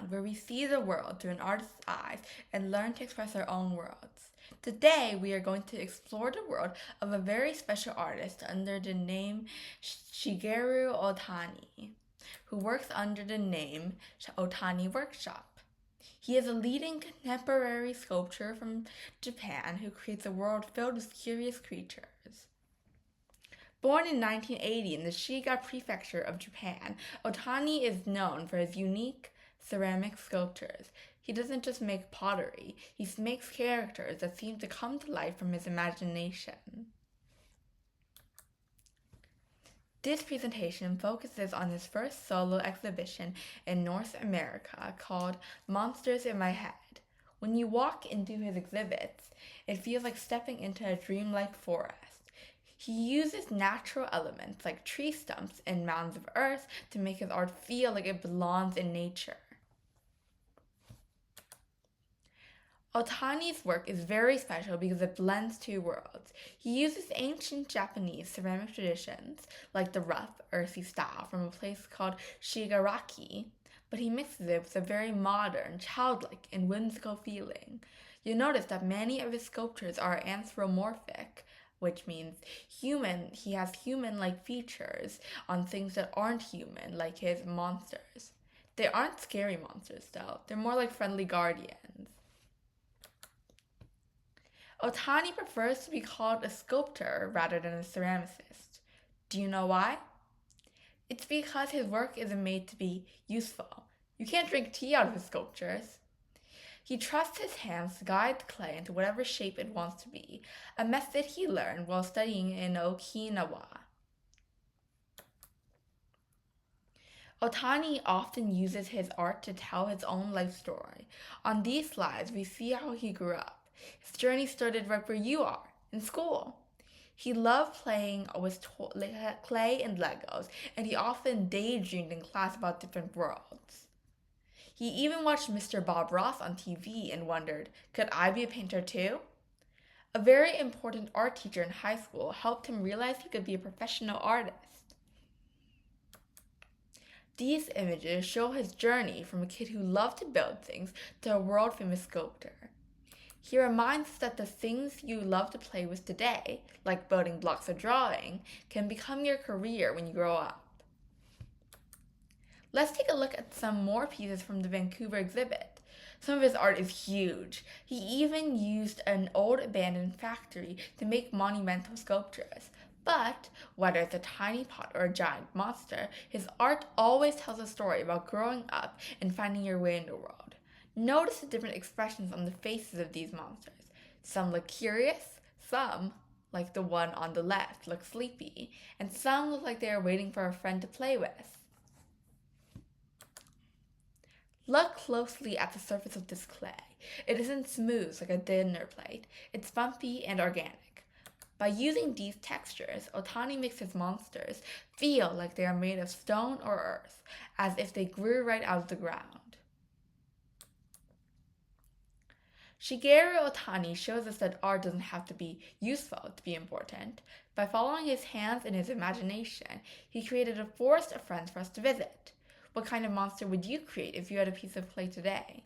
playground where we see the world through an artist's eyes and learn to express our own worlds. Today, we are going to explore the world of a very special artist under the name Shigeru Otani, who works under the name Otani Workshop. He is a leading contemporary sculptor from Japan who creates a world filled with curious creatures. Born in 1980 in the Shiga prefecture of Japan, Otani is known for his unique ceramic sculptures. He doesn't just make pottery, he makes characters that seem to come to life from his imagination. This presentation focuses on his first solo exhibition in North America called Monsters in My Head. When you walk into his exhibits, it feels like stepping into a dreamlike forest. He uses natural elements like tree stumps and mounds of earth to make his art feel like it belongs in nature. Otani's work is very special because it blends two worlds. He uses ancient Japanese ceramic traditions, like the rough, earthy style from a place called Shigaraki, but he mixes it with a very modern, childlike, and whimsical feeling. You'll notice that many of his sculptures are anthropomorphic, which means he has human-like features on things that aren't human, like his monsters. They aren't scary monsters, though. They're more like friendly guardians. Otani prefers to be called a sculptor rather than a ceramicist. Do you know why? It's because his work isn't made to be useful. You can't drink tea out of his sculptures. He trusts his hands to guide the clay into whatever shape it wants to be, a method he learned while studying in Okinawa. Otani often uses his art to tell his own life story. On these slides, we see how he grew up. His journey started right where you are, in school. He loved playing with clay and Legos, and he often daydreamed in class about different worlds. He even watched Mr. Bob Ross on TV and wondered, could I be a painter too? A very important art teacher in high school helped him realize he could be a professional artist. These images show his journey from a kid who loved to build things to a world-famous sculptor. He reminds us that the things you love to play with today, like building blocks or drawing, can become your career when you grow up. Let's take a look at some more pieces from the Vancouver exhibit. Some of his art is huge. He even used an old abandoned factory to make monumental sculptures. But whether it's a tiny pot or a giant monster, his art always tells a story about growing up and finding your way in the world. Notice the different expressions on the faces of these monsters. Some look curious, some, like the one on the left, look sleepy, and some look like they are waiting for a friend to play with. Look closely at the surface of this clay. It isn't smooth like a dinner plate. It's bumpy and organic. By using these textures, Otani makes his monsters feel like they are made of stone or earth, as if they grew right out of the ground. Shigeru Otani shows us that art doesn't have to be useful to be important. By following his hands and his imagination, he created a forest of friends for us to visit. What kind of monster would you create if you had a piece of clay today?